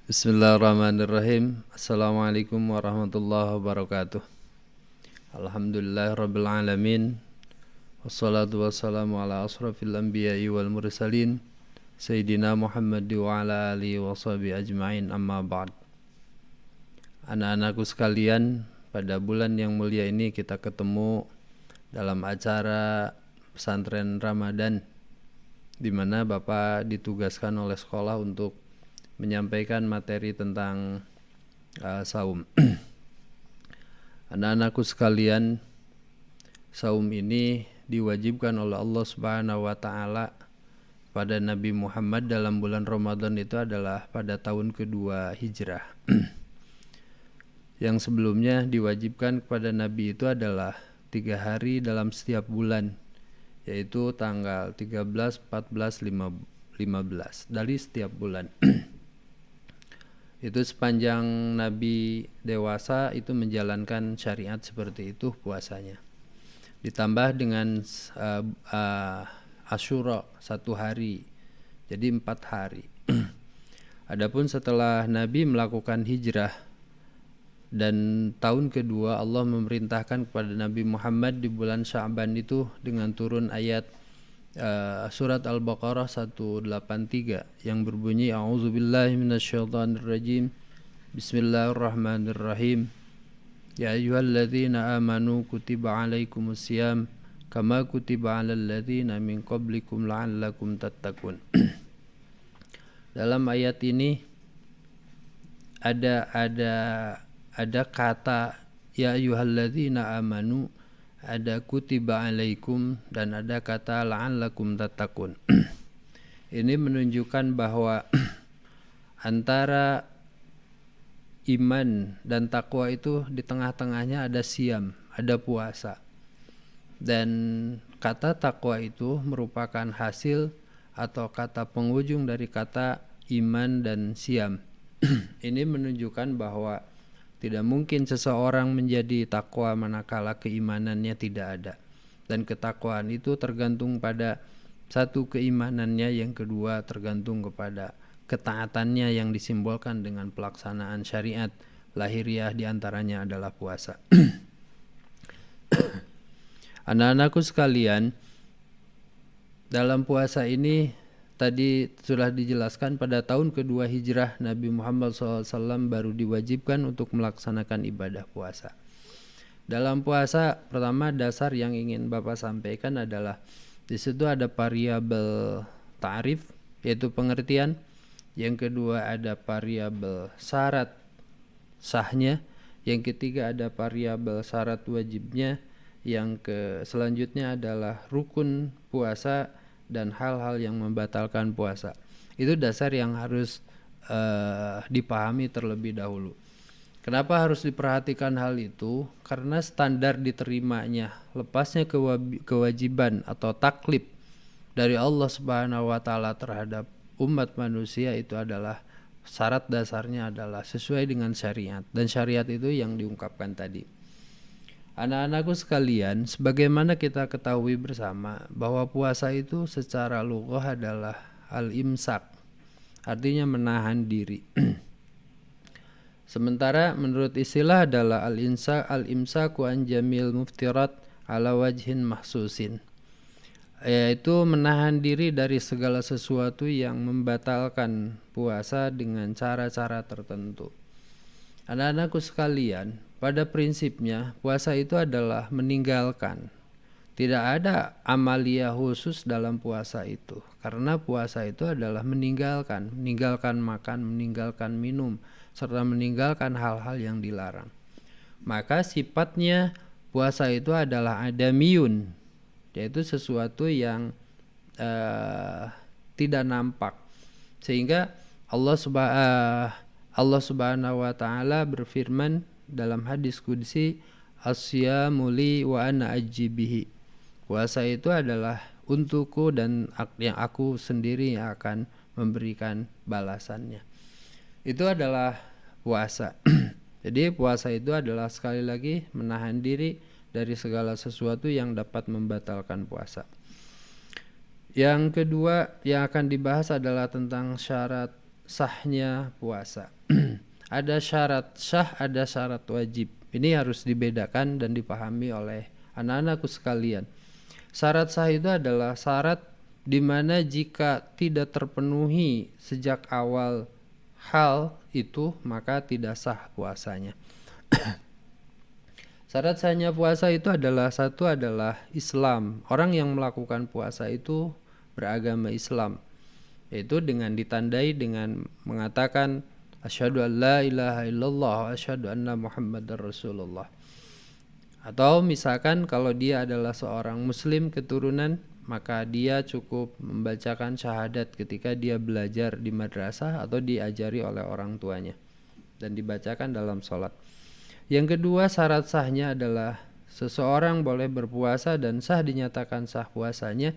Bismillahirrahmanirrahim. Assalamualaikum warahmatullahi wabarakatuh. Alhamdulillahirabbil alamin. Wassalatu wassalamu ala asrafil anbiya'i wal mursalin Sayyidina Muhammad wa ala alihi wa sahbihi ajma'in, amma ba'd. Anak-anakku sekalian, pada bulan yang mulia ini kita ketemu dalam acara pesantren Ramadan, di mana Bapak ditugaskan oleh sekolah untuk menyampaikan materi tentang saum. Anak-anakku sekalian, saum ini diwajibkan oleh Allah Subhanahu wa taala pada Nabi Muhammad dalam bulan Ramadan, itu adalah pada tahun kedua Hijrah. Yang sebelumnya diwajibkan kepada Nabi itu adalah 3 hari dalam setiap bulan, yaitu tanggal 13, 14, 15 dari setiap bulan. Itu sepanjang Nabi dewasa itu menjalankan syariat seperti itu puasanya. Ditambah dengan Asyura 1 hari, jadi 4 hari. Adapun setelah Nabi melakukan hijrah dan tahun kedua, Allah memerintahkan kepada Nabi Muhammad di bulan Sya'ban itu dengan turun ayat surat Al-Baqarah 183 yang berbunyi, A'udzubillahi minasyaitonirrajim, Bismillahirrahmanirrahim, Ya ayyuhalladzina amanu kutiba alaikumusiyam kama kutiba alal ladzina min qablikum la'allakum tattaqun. Dalam ayat ini ada kata ya ayyuhalladzina amanu, ada kutiba alaikum, dan ada kata la'allakum tattaqun. Ini menunjukkan bahwa antara iman dan takwa itu di tengah-tengahnya ada siam, ada puasa. Dan kata takwa itu merupakan hasil atau kata penghujung dari kata iman dan siam. Ini menunjukkan bahwa tidak mungkin seseorang menjadi takwa manakala keimanannya tidak ada. Dan ketakwaan itu tergantung pada satu, keimanannya, yang kedua tergantung kepada ketaatannya yang disimbolkan dengan pelaksanaan syariat lahiriah, diantaranya adalah puasa. Anak-anakku sekalian, dalam puasa ini tadi sudah dijelaskan pada tahun kedua hijrah Nabi Muhammad SAW baru diwajibkan untuk melaksanakan ibadah puasa. Dalam puasa, pertama dasar yang ingin Bapak sampaikan adalah di situ ada variabel ta'rif, yaitu pengertian. Yang kedua ada variabel syarat sahnya. Yang ketiga ada variabel syarat wajibnya. Yang selanjutnya adalah rukun puasa dan hal-hal yang membatalkan puasa. Itu dasar yang harus dipahami terlebih dahulu. Kenapa harus diperhatikan hal itu? Karena standar diterimanya lepasnya kewajiban atau taklif dari Allah Subhanahu wa taala terhadap umat manusia itu adalah syarat dasarnya adalah sesuai dengan syariat, dan syariat itu yang diungkapkan tadi. Anak-anakku sekalian, sebagaimana kita ketahui bersama bahwa puasa itu secara lughah adalah al-imsak, artinya menahan diri. Sementara menurut istilah adalah al-imsaku an jamil muftirat ala wajhin mahsusin, yaitu menahan diri dari segala sesuatu yang membatalkan puasa dengan cara-cara tertentu. Anak-anakku sekalian, pada prinsipnya puasa itu adalah meninggalkan. Tidak ada amalia khusus dalam puasa itu, karena puasa itu adalah meninggalkan makan, meninggalkan minum, serta meninggalkan hal-hal yang dilarang. Maka sifatnya puasa itu adalah adamiyun, yaitu sesuatu yang tidak nampak. Sehingga Allah Subhanahu wa taala berfirman dalam hadis qudsi, Asyamu li wa ana ajibihi. Puasa itu adalah untukku dan yang aku sendiri yang akan memberikan balasannya. Itu adalah puasa. Jadi puasa itu adalah sekali lagi menahan diri dari segala sesuatu yang dapat membatalkan puasa. Yang kedua yang akan dibahas adalah tentang syarat sahnya puasa. Ada syarat sah, ada syarat wajib. Ini harus dibedakan dan dipahami oleh anak-anakku sekalian. Syarat sah itu adalah syarat di mana jika tidak terpenuhi sejak awal hal itu, maka tidak sah puasanya. Syarat sahnya puasa itu adalah satu adalah Islam. Orang yang melakukan puasa itu beragama Islam, yaitu dengan ditandai dengan mengatakan asyhadu an la ilaha illallah wa asyhadu anna muhammadar rasulullah. Atau misalkan kalau dia adalah seorang muslim keturunan, maka dia cukup membacakan syahadat ketika dia belajar di madrasah atau diajari oleh orang tuanya dan dibacakan dalam sholat. Yang kedua, syarat sahnya adalah seseorang boleh berpuasa dan sah dinyatakan sah puasanya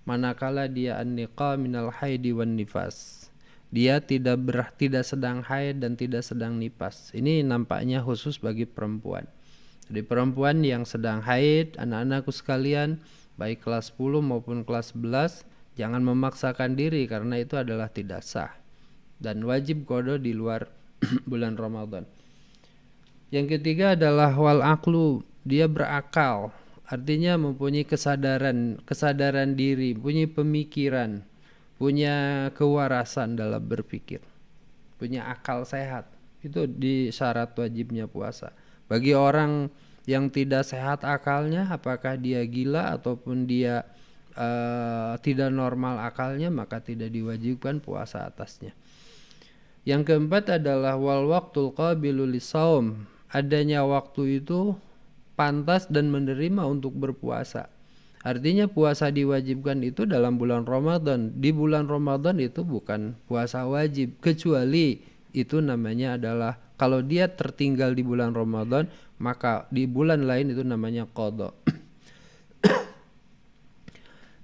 manakala dia an-niqa minal haidi wan nifas. Dia tidak sedang haid dan tidak sedang nifas. Ini nampaknya khusus bagi perempuan. Jadi perempuan yang sedang haid, anak-anakku sekalian, baik kelas 10 maupun kelas 11, jangan memaksakan diri karena itu adalah tidak sah dan wajib qada di luar bulan Ramadan. Yang ketiga adalah wal aqlu, dia berakal, artinya mempunyai kesadaran diri, punya pemikiran, punya kewarasan dalam berpikir, punya akal sehat. Itu di syarat wajibnya puasa. Bagi orang yang tidak sehat akalnya, apakah dia gila ataupun dia tidak normal akalnya, maka tidak diwajibkan puasa atasnya. Yang keempat adalah wal waqtul qabilu lisaum, adanya waktu itu pantas dan menerima untuk berpuasa. Artinya puasa diwajibkan itu dalam bulan Ramadan. Di bulan Ramadan itu bukan puasa wajib, kecuali itu namanya adalah kalau dia tertinggal di bulan Ramadan, maka di bulan lain itu namanya qada.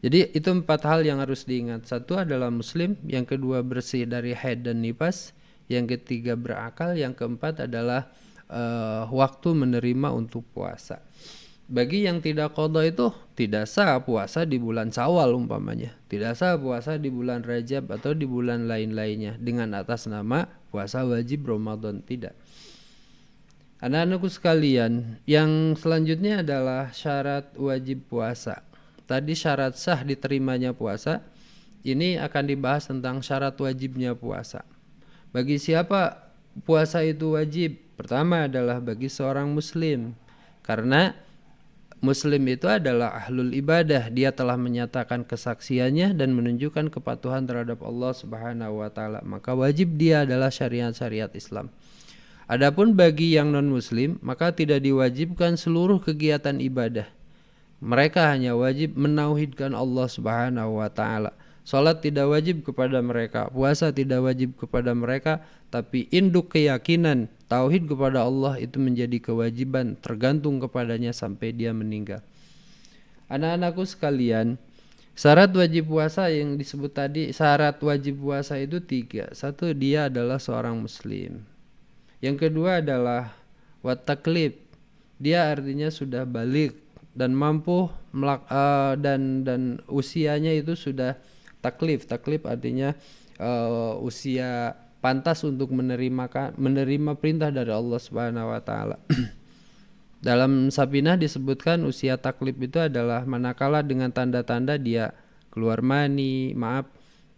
Jadi itu 4 hal yang harus diingat. Satu adalah muslim, yang kedua bersih dari haid dan nifas, yang ketiga berakal, yang keempat adalah waktu menerima untuk puasa. Bagi yang tidak qada itu tidak sah puasa di bulan Syawal umpamanya, tidak sah puasa di bulan Rajab atau di bulan lain-lainnya dengan atas nama puasa wajib Ramadan, tidak. Anak-anakku sekalian, yang selanjutnya adalah syarat wajib puasa. Tadi syarat sah diterimanya puasa, ini akan dibahas tentang syarat wajibnya puasa. Bagi siapa puasa itu wajib? Pertama adalah bagi seorang muslim, karena muslim itu adalah ahlul ibadah. Dia telah menyatakan kesaksiannya dan menunjukkan kepatuhan terhadap Allah Subhanahu wa taala. Maka wajib dia adalah syariat-syariat Islam. Adapun bagi yang non-muslim, maka tidak diwajibkan seluruh kegiatan ibadah. Mereka hanya wajib menauhidkan Allah Subhanahu wa taala. Salat tidak wajib kepada mereka, puasa tidak wajib kepada mereka, tapi induk keyakinan tauhid kepada Allah itu menjadi kewajiban tergantung kepadanya sampai dia meninggal. Anak-anakku sekalian, syarat wajib puasa yang disebut tadi, syarat wajib puasa itu 3. Satu, dia adalah seorang muslim. Yang kedua adalah wat taklif. Dia artinya sudah balik dan mampu dan usianya itu sudah taklif. Taklif artinya usia pantas untuk menerima perintah dari Allah Subhanahu wa taala. Dalam Sabinah disebutkan usia taklif itu adalah manakala dengan tanda-tanda dia keluar mani,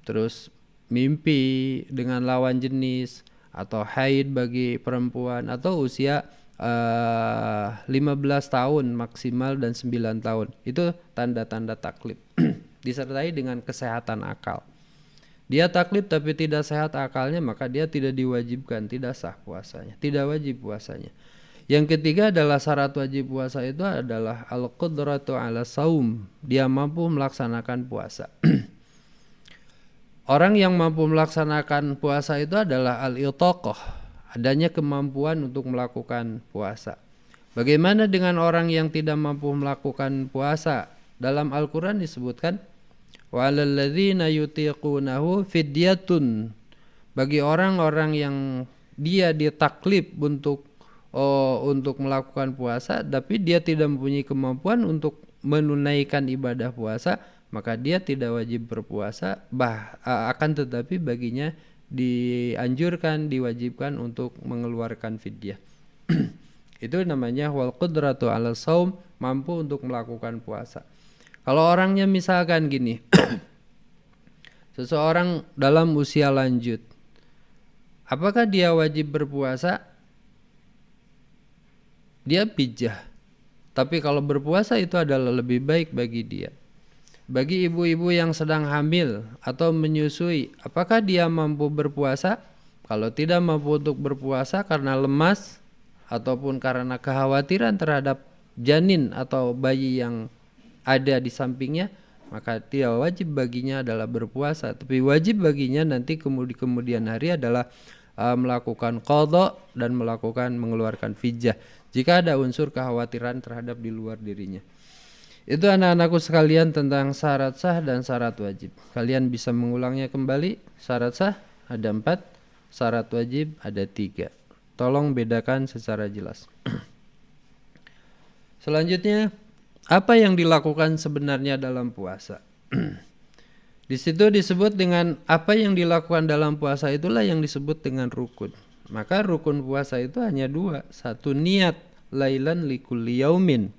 terus mimpi dengan lawan jenis, atau haid bagi perempuan, atau usia 15 tahun maksimal dan 9 tahun. Itu tanda-tanda taklif. Disertai dengan kesehatan akal. Dia taklif tapi tidak sehat akalnya, maka dia tidak diwajibkan, tidak sah puasanya, tidak wajib puasanya. Yang ketiga adalah syarat wajib puasa itu adalah al-qudratu ala saum. Dia mampu melaksanakan puasa. Orang yang mampu melaksanakan puasa itu adalah al-itaqah, adanya kemampuan untuk melakukan puasa. Bagaimana dengan orang yang tidak mampu melakukan puasa? Dalam Al-Quran disebutkan wa 'alal ladzina yutiqunahu fidyatun. Bagi orang-orang yang dia ditaklif untuk melakukan puasa, tapi dia tidak mempunyai kemampuan untuk menunaikan ibadah puasa, maka dia tidak wajib berpuasa, akan tetapi baginya dianjurkan, diwajibkan untuk mengeluarkan fidyah. Itu namanya wal qudratu 'ala shaum, mampu untuk melakukan puasa. Kalau orangnya misalkan gini, seseorang dalam usia lanjut, apakah dia wajib berpuasa? Dia pijah. Tapi kalau berpuasa itu adalah lebih baik bagi dia. Bagi ibu-ibu yang sedang hamil atau menyusui, apakah dia mampu berpuasa? Kalau tidak mampu untuk berpuasa karena lemas ataupun karena kekhawatiran terhadap janin atau bayi yang ada di sampingnya, maka tidak wajib baginya adalah berpuasa. Tapi wajib baginya nanti kemudian hari adalah melakukan qadha dan mengeluarkan fidyah jika ada unsur kekhawatiran terhadap di luar dirinya. Itu anak-anakku sekalian tentang syarat sah dan syarat wajib. Kalian bisa mengulangnya kembali. Syarat sah ada 4, syarat wajib ada 3. Tolong bedakan secara jelas. Selanjutnya, apa yang dilakukan sebenarnya dalam puasa? Di situ disebut dengan apa yang dilakukan dalam puasa itulah yang disebut dengan rukun. Maka rukun puasa itu hanya 2. 1 niat lailan likulli yaumin.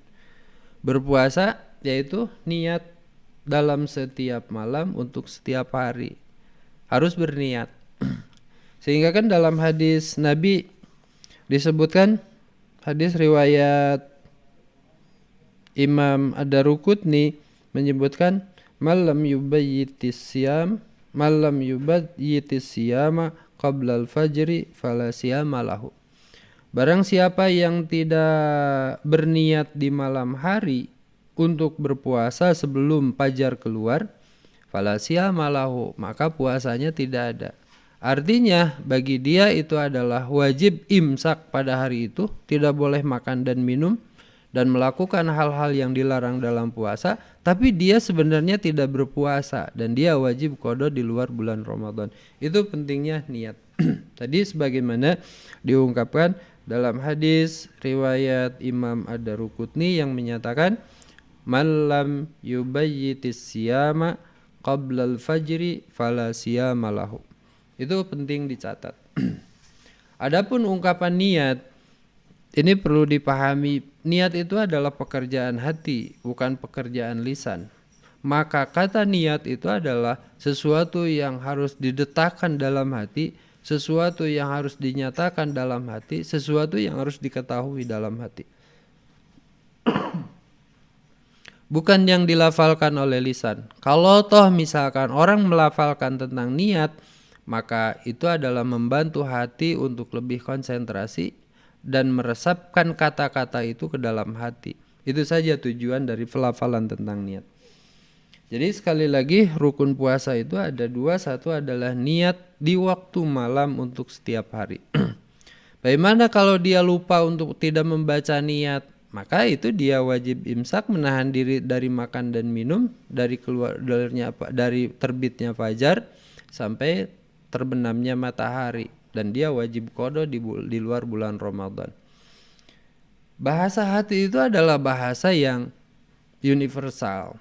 Berpuasa yaitu niat dalam setiap malam untuk setiap hari. Harus berniat. Sehingga kan dalam hadis Nabi disebutkan, hadis riwayat Imam Ad-Daruqutni menyebutkan malam yubayyitis siyama qabla al-fajri fala siyama lahu. Barang siapa yang tidak berniat di malam hari untuk berpuasa sebelum fajar keluar, fala siyama lahu, maka puasanya tidak ada. Artinya bagi dia itu adalah wajib imsak pada hari itu, tidak boleh makan dan minum dan melakukan hal-hal yang dilarang dalam puasa, tapi dia sebenarnya tidak berpuasa dan dia wajib qada di luar bulan Ramadan. Itu pentingnya niat. Tadi sebagaimana diungkapkan dalam hadis riwayat Imam Ad-Daruqutni yang menyatakan man lam yubayyitis siyama qabla al-fajri fala siyama lahu. Itu penting dicatat. Adapun ungkapan niat, ini perlu dipahami, niat itu adalah pekerjaan hati, bukan pekerjaan lisan. Maka kata niat itu adalah sesuatu yang harus didetakkan dalam hati, sesuatu yang harus dinyatakan dalam hati, sesuatu yang harus diketahui dalam hati. Bukan yang dilafalkan oleh lisan. Kalau toh misalkan orang melafalkan tentang niat, maka itu adalah membantu hati untuk lebih konsentrasi dan meresapkan kata-kata itu ke dalam hati. Itu saja tujuan dari pelafalan tentang niat. Jadi sekali lagi rukun puasa itu ada 2. 1 adalah niat di waktu malam untuk setiap hari. Bagaimana kalau dia lupa untuk tidak membaca niat? Maka itu dia wajib imsak, menahan diri dari makan dan minum dari terbitnya fajar sampai terbenamnya matahari. Dan dia wajib qada di luar bulan Ramadan. Bahasa hati itu adalah bahasa yang universal.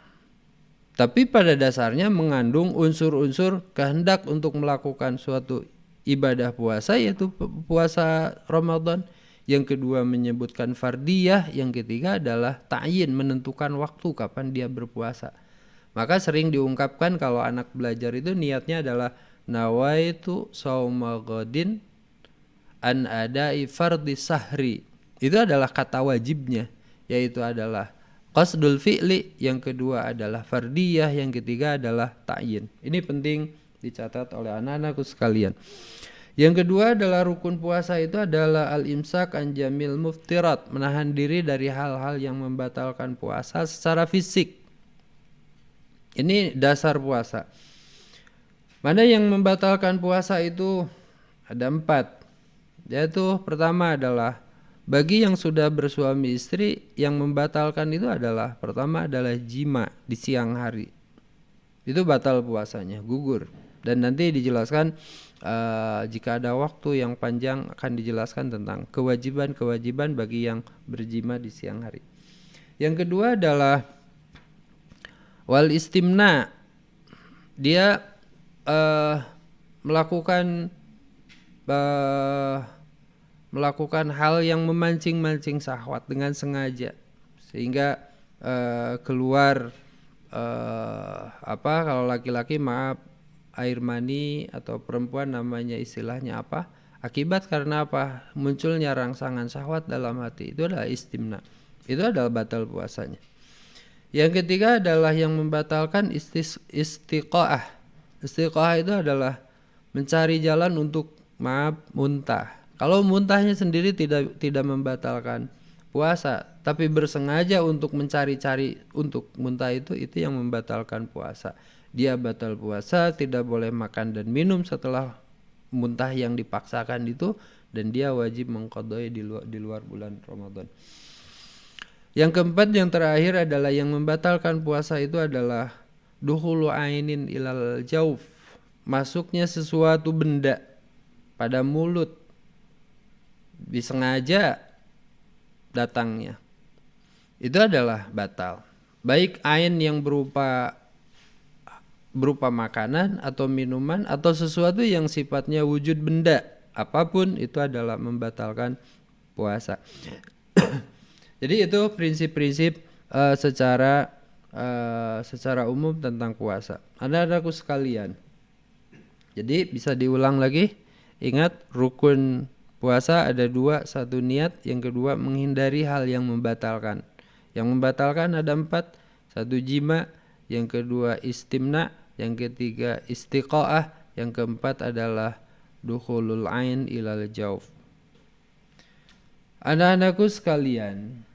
Tapi pada dasarnya mengandung unsur-unsur kehendak untuk melakukan suatu ibadah puasa, yaitu puasa Ramadan. Yang kedua menyebutkan fardiyah, yang ketiga adalah ta'yin, menentukan waktu kapan dia berpuasa. Maka sering diungkapkan kalau anak belajar itu niatnya adalah nawaitu shauma ghadin an adai fardhi sahri. Itu adalah kata wajibnya, yaitu adalah qasdul fi'li, yang kedua adalah fardiyah, yang ketiga adalah ta'yin. Ini penting dicatat oleh anak-anakku sekalian. Yang kedua adalah rukun puasa itu adalah al-imsak an jamil muftirat, menahan diri dari hal-hal yang membatalkan puasa secara fisik. Ini dasar puasa. Mana yang membatalkan puasa itu ada 4. Yaitu pertama adalah bagi yang sudah bersuami istri, yang membatalkan itu adalah pertama adalah jima di siang hari. Itu batal puasanya, gugur. Dan nanti dijelaskan jika ada waktu yang panjang akan dijelaskan tentang kewajiban-kewajiban bagi yang berjima di siang hari. Yang kedua adalah wal istimna. Dia melakukan hal yang memancing-mancing syahwat dengan sengaja sehingga keluar kalau laki-laki air mani, atau perempuan namanya istilahnya akibat karena munculnya rangsangan syahwat dalam hati, itu adalah istimna, itu adalah batal puasanya. Yang ketiga adalah yang membatalkan istiqaah. Istiqaah itu adalah mencari jalan untuk muntah. Kalau muntahnya sendiri tidak membatalkan puasa, tapi bersengaja untuk mencari-cari untuk muntah, itu yang membatalkan puasa. Dia batal puasa, tidak boleh makan dan minum setelah muntah yang dipaksakan itu, dan dia wajib mengqadai di luar bulan Ramadan. Yang keempat, yang terakhir adalah yang membatalkan puasa itu adalah dukhulu ainin ilal jauf, masuknya sesuatu benda pada mulut disengaja datangnya, itu adalah batal. Baik ain yang berupa makanan atau minuman atau sesuatu yang sifatnya wujud benda, apapun itu adalah membatalkan puasa. Jadi itu prinsip-prinsip secara umum tentang puasa. Anak-anakku sekalian, jadi bisa diulang lagi. Ingat, rukun puasa ada 2, satu niat, yang kedua menghindari hal yang membatalkan. Yang membatalkan ada 4, satu jima, yang kedua istimna, yang ketiga istiqaah, yang keempat adalah dukhulul ain ilal jauf. Anak-anakku sekalian,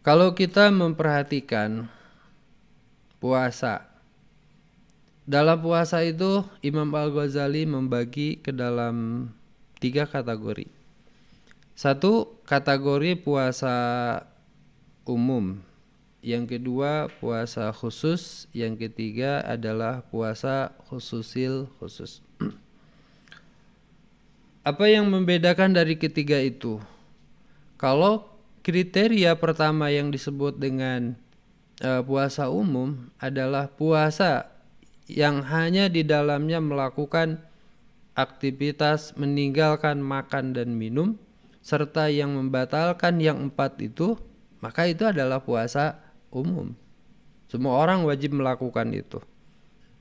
kalau kita memperhatikan puasa, dalam puasa itu Imam Al-Ghazali membagi ke dalam 3 kategori. Satu, kategori puasa umum. Yang kedua, puasa khusus. Yang ketiga adalah puasa khususil khusus. Apa yang membedakan dari ketiga itu? Kalau kriteria pertama yang disebut dengan puasa umum adalah puasa yang hanya di dalamnya melakukan aktivitas meninggalkan makan dan minum, serta yang membatalkan yang 4 itu, maka itu adalah puasa umum. Semua orang wajib melakukan itu.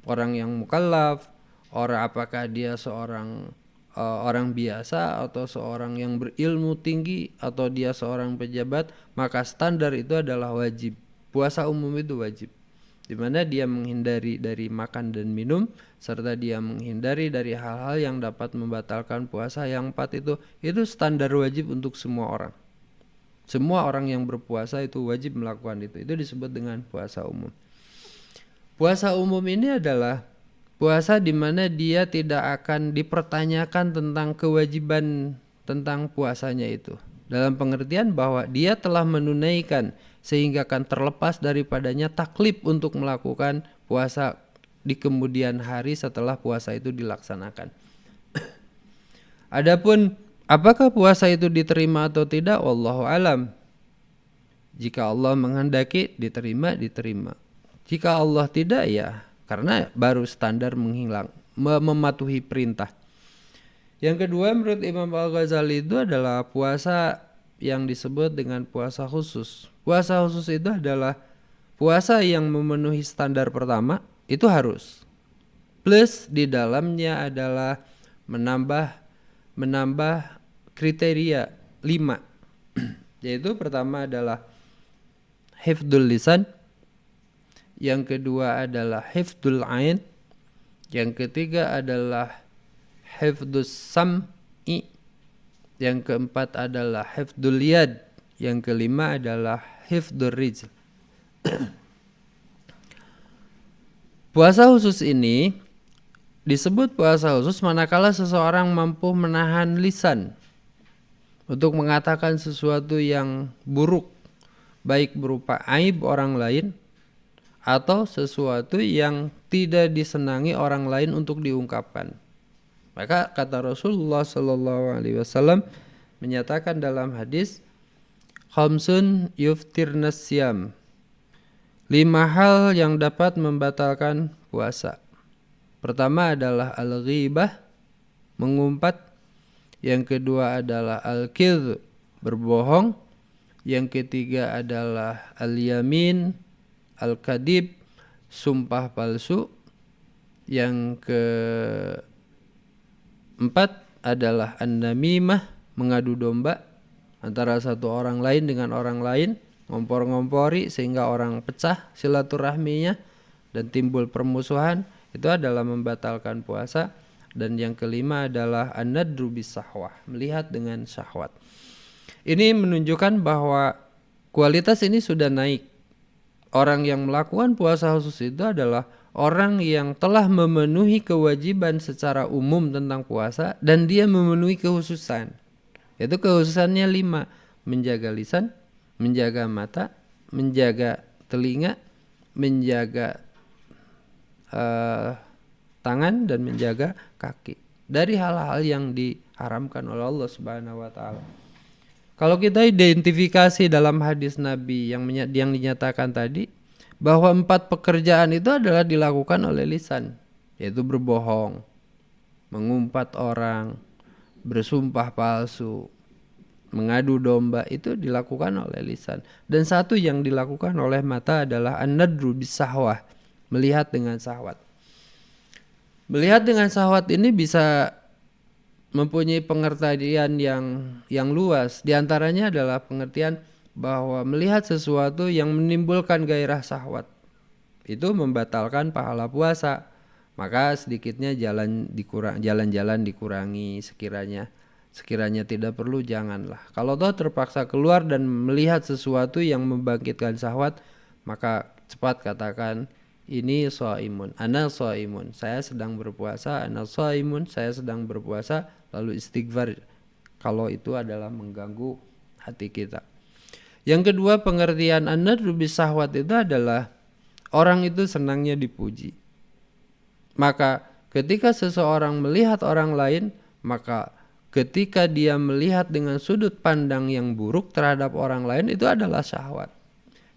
Orang yang mukallaf, apakah dia seorang orang biasa atau seorang yang berilmu tinggi atau dia seorang pejabat, maka standar itu adalah wajib. Puasa umum itu wajib, di mana dia menghindari dari makan dan minum, serta dia menghindari dari hal-hal yang dapat membatalkan puasa. Yang 4 itu standar wajib untuk semua orang. Semua orang yang berpuasa itu wajib melakukan itu. Itu disebut dengan puasa umum. Puasa umum ini adalah puasa di mana dia tidak akan dipertanyakan tentang kewajiban tentang puasanya itu. Dalam pengertian bahwa dia telah menunaikan sehingga akan terlepas daripadanya taklif untuk melakukan puasa di kemudian hari setelah puasa itu dilaksanakan. Adapun apakah puasa itu diterima atau tidak, wallahu alam. Jika Allah menghendaki diterima. Jika Allah tidak, ya karena baru standar mematuhi perintah. Yang kedua, menurut Imam Al-Ghazali itu adalah puasa yang disebut dengan puasa khusus. Puasa khusus itu adalah puasa yang memenuhi standar pertama, itu harus. Plus di dalamnya adalah menambah kriteria 5. Yaitu pertama adalah hifdzul lisan, yang kedua adalah hifdzul ain, yang ketiga adalah hifdzus sam'i, yang keempat adalah hifdzul yad, yang kelima adalah hifdzur rijl. Puasa khusus ini disebut puasa khusus manakala seseorang mampu menahan lisan untuk mengatakan sesuatu yang buruk, baik berupa aib orang lain atau sesuatu yang tidak disenangi orang lain untuk diungkapkan. Maka kata Rasulullah SAW menyatakan dalam hadis, khamsun yuftirnas siyam, 5 hal yang dapat membatalkan puasa. Pertama adalah al-ghibah, mengumpat. Yang kedua adalah al-kidz, berbohong. Yang ketiga adalah al-yamin, al-kadib, sumpah palsu. Yang keempat adalah an-namimah, mengadu domba antara satu orang lain dengan orang lain, ngompor-ngompori sehingga orang pecah silaturahminya dan timbul permusuhan. Itu adalah membatalkan puasa. Dan yang kelima adalah an-nadru bis-sahwah, melihat dengan syahwat. Ini menunjukkan bahwa kualitas ini sudah naik. Orang yang melakukan puasa khusus itu adalah orang yang telah memenuhi kewajiban secara umum tentang puasa dan dia memenuhi kekhususan. Yaitu kekhususannya 5: menjaga lisan, menjaga mata, menjaga telinga, menjaga tangan, dan menjaga kaki dari hal-hal yang diharamkan oleh Allah Subhanahu wa taala. Kalau kita identifikasi dalam hadis Nabi yang dinyatakan tadi bahwa 4 pekerjaan itu adalah dilakukan oleh lisan, yaitu berbohong, mengumpat orang, bersumpah palsu, mengadu domba, itu dilakukan oleh lisan. Dan satu yang dilakukan oleh mata adalah an-nadru bis-sahwah, melihat dengan syahwat. Melihat dengan syahwat ini bisa mempunyai pengertian yang luas. Di antaranya adalah pengertian bahwa melihat sesuatu yang menimbulkan gairah syahwat itu membatalkan pahala puasa. Maka sedikitnya jalan-jalan dikurangi, sekiranya tidak perlu janganlah. Kalau toh terpaksa keluar dan melihat sesuatu yang membangkitkan syahwat, maka cepat katakan, ini shaimun, ana shaimun, saya sedang berpuasa, ana shaimun, saya sedang berpuasa. Lalu istighfar kalau itu adalah mengganggu hati kita. Yang kedua, pengertian an-nadru bis-sahwat itu adalah orang itu senangnya dipuji. Maka ketika seseorang melihat orang lain, maka ketika dia melihat dengan sudut pandang yang buruk terhadap orang lain, itu adalah syahwat.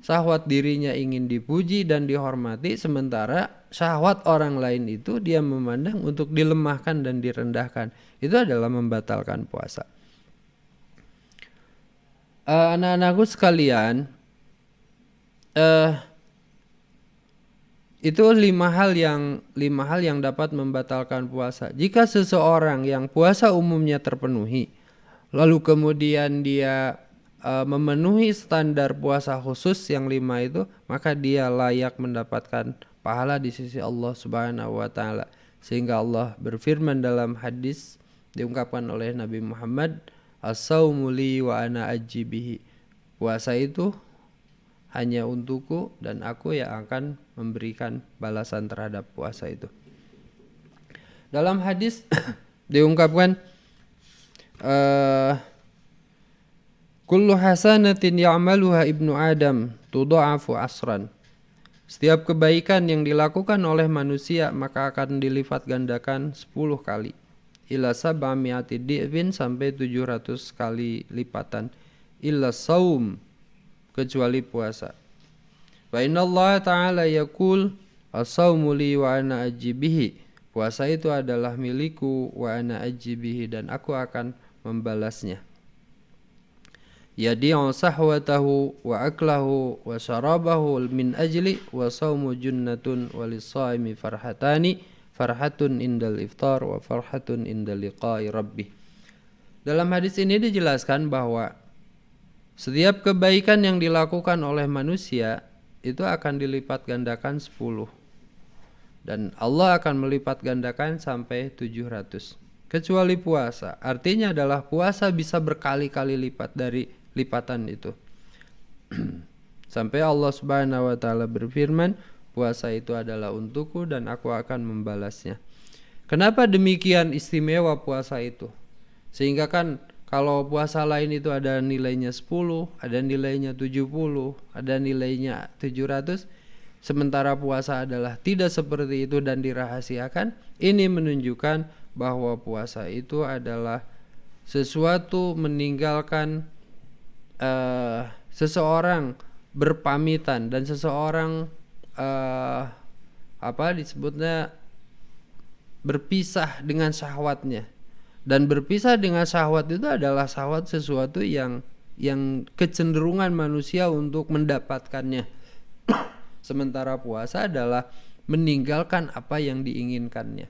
Syahwat dirinya ingin dipuji dan dihormati, sementara syahwat orang lain itu dia memandang untuk dilemahkan dan direndahkan. Itu adalah membatalkan puasa. Anak-anakku sekalian, itu 5 hal yang dapat membatalkan puasa. Jika seseorang yang puasa umumnya terpenuhi, lalu kemudian dia memenuhi standar puasa khusus yang 5 itu, maka dia layak mendapatkan pahala di sisi Allah Subhanahu wa taala. Sehingga Allah berfirman dalam hadis diungkapkan oleh Nabi Muhammad, as-saumu li wa ana ajzi bihi. Puasa itu hanya untukku dan aku yang akan memberikan balasan terhadap puasa itu. Dalam hadis diungkapkan kullu hasanatin ya'maluha ibnu Adam tudha'afu asran. Setiap kebaikan yang dilakukan oleh manusia maka akan dilipat gandakan 10 kali. Ila sab'ami'ati di'fin, sampai 700 kali lipatan. Illa saum, kecuali puasa. Wa inna Allah ta'ala yaqul as-saumu li wa ana ajzi bihi. Puasa itu adalah milikku wa ana ajzi bihi, dan aku akan membalasnya. Yadi'u sahwatahu wa aklahu wa syarabahu min ajli wa saumu junnatun wa lis-shaimi farhatani, farhatun indal iftar wa farhatun indal liqa'i rabbih. Dalam hadis ini dijelaskan bahwa setiap kebaikan yang dilakukan oleh manusia itu akan dilipat gandakan 10. Dan Allah akan melipat gandakan sampai 700. Kecuali puasa. Artinya adalah puasa bisa berkali-kali lipat dari lipatan itu. Sampai Allah Subhanahu wa taala berfirman, puasa itu adalah untukku dan aku akan membalasnya. Kenapa demikian istimewa puasa itu? Sehingga kan kalau puasa lain itu ada nilainya 10, ada nilainya 70, ada nilainya 700, sementara puasa adalah tidak seperti itu dan dirahasiakan. Ini menunjukkan bahwa puasa itu adalah sesuatu meninggalkan seseorang berpamitan dan seseorang disebutnya berpisah dengan syahwatnya. Dan berpisah dengan syahwat itu adalah syahwat sesuatu yang kecenderungan manusia untuk mendapatkannya. Sementara puasa adalah meninggalkan apa yang diinginkannya.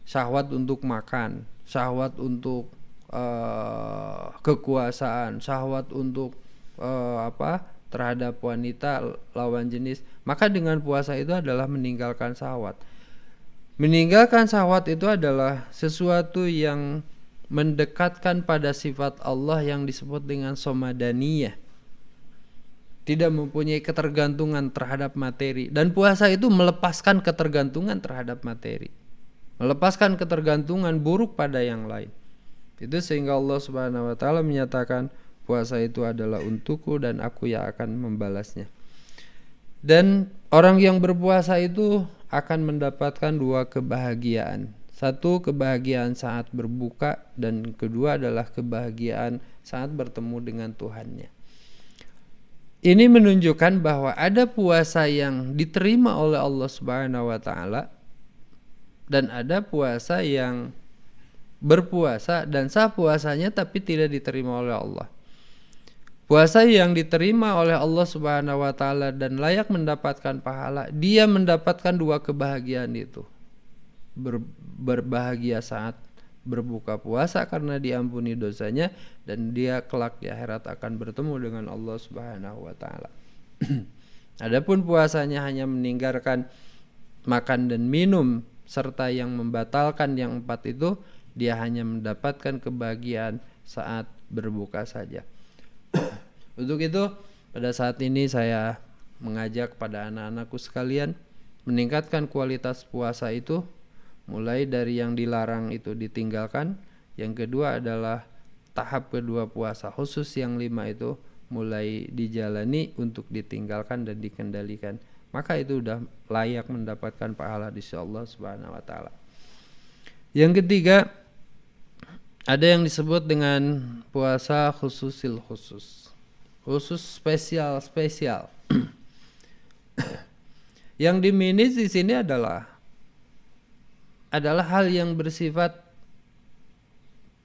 Syahwat untuk makan, syahwat untuk kekuasaan, syahwat untuk terhadap wanita lawan jenis. Maka dengan puasa itu adalah meninggalkan syahwat. Meninggalkan syahwat itu adalah sesuatu yang mendekatkan pada sifat Allah yang disebut dengan somadaniyah. Tidak mempunyai ketergantungan terhadap materi. Dan puasa itu melepaskan ketergantungan terhadap materi. Melepaskan ketergantungan buruk pada yang lain. Itu sehingga Allah Subhanahu wa taala menyatakan puasa itu adalah untukku dan aku yang akan membalasnya. Dan orang yang berpuasa itu akan mendapatkan dua kebahagiaan. Satu, kebahagiaan saat berbuka, dan kedua adalah kebahagiaan saat bertemu dengan Tuhannya. Ini menunjukkan bahwa ada puasa yang diterima oleh Allah Subhanahu wa taala dan ada puasa yang berpuasa dan sah puasanya tapi tidak diterima oleh Allah. Puasa yang diterima oleh Allah Subhanahu wa taala dan layak mendapatkan pahala, dia mendapatkan dua kebahagiaan itu. Berbahagia saat berbuka puasa karena diampuni dosanya, dan dia kelak di akhirat akan bertemu dengan Allah Subhanahu wa taala. Adapun puasanya hanya meninggalkan makan dan minum serta yang membatalkan yang 4 itu, dia hanya mendapatkan kebahagiaan saat berbuka saja. Untuk itu pada saat ini saya mengajak pada anak-anakku sekalian meningkatkan kualitas puasa itu, mulai dari yang dilarang itu ditinggalkan. Yang kedua adalah tahap kedua puasa khusus yang 5 itu mulai dijalani untuk ditinggalkan dan dikendalikan. Maka itu sudah layak mendapatkan pahala di sisi Allah Subhanahu wa taala. Yang ketiga, ada yang disebut dengan puasa khususil khusus. Khusus spesial. Yang diminus di sini adalah hal yang bersifat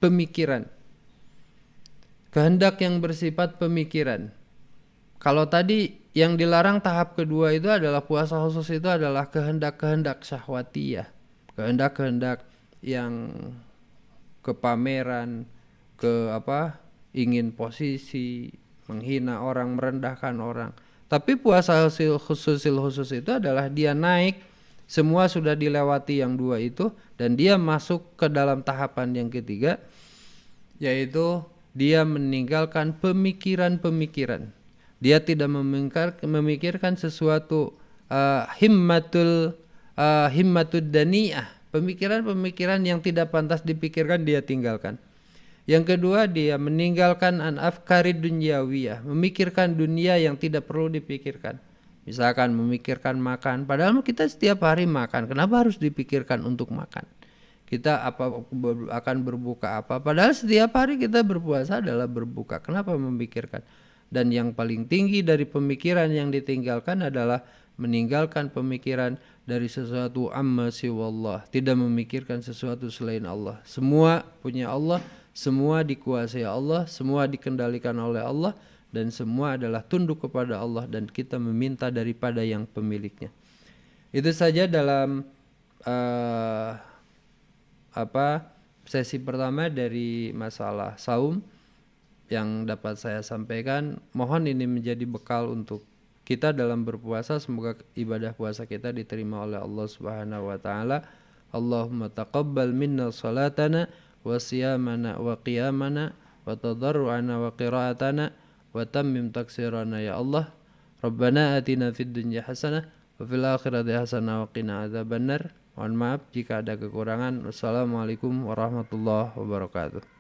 pemikiran. Kehendak yang bersifat pemikiran. Kalau tadi yang dilarang tahap kedua itu adalah puasa khusus itu adalah kehendak-kehendak syahwatiyah. Kehendak-kehendak yang kepameran, ingin posisi, menghina orang, merendahkan orang. Tapi puasa khusus itu adalah dia naik, semua sudah dilewati yang 2 itu, dan dia masuk ke dalam tahapan yang ketiga, yaitu dia meninggalkan pemikiran-pemikiran. Dia tidak memikirkan sesuatu himmatud daniyah, pemikiran-pemikiran yang tidak pantas dipikirkan dia tinggalkan. Yang kedua, dia meninggalkan an-afkari dunyawiyah, memikirkan dunia yang tidak perlu dipikirkan. Misalkan memikirkan makan, padahal kita setiap hari makan, kenapa harus dipikirkan untuk makan? Kita akan berbuka apa? Padahal setiap hari kita berpuasa adalah berbuka. Kenapa memikirkan? Dan yang paling tinggi dari pemikiran yang ditinggalkan adalah meninggalkan pemikiran dari sesuatu amma siwallah, tidak memikirkan sesuatu selain Allah. Semua punya Allah, semua dikuasai Allah, semua dikendalikan oleh Allah, dan semua adalah tunduk kepada Allah, dan kita meminta daripada yang pemiliknya. Itu saja dalam sesi pertama dari masalah saum yang dapat saya sampaikan. Mohon ini menjadi bekal untuk kita dalam berpuasa. Semoga ibadah puasa kita diterima oleh Allah Subhanahu wa taala. Allahumma taqabbal minna salatana wa siyamana wa qiyamana wa tadarruana wa qira'atana wa tammim taksirana ya Allah. Rabbana atina fid dunya hasanah wa fil akhirati hasanah wa qina adzabannar. Mohon maaf jika ada kekurangan. Wassalamualaikum warahmatullahi wabarakatuh.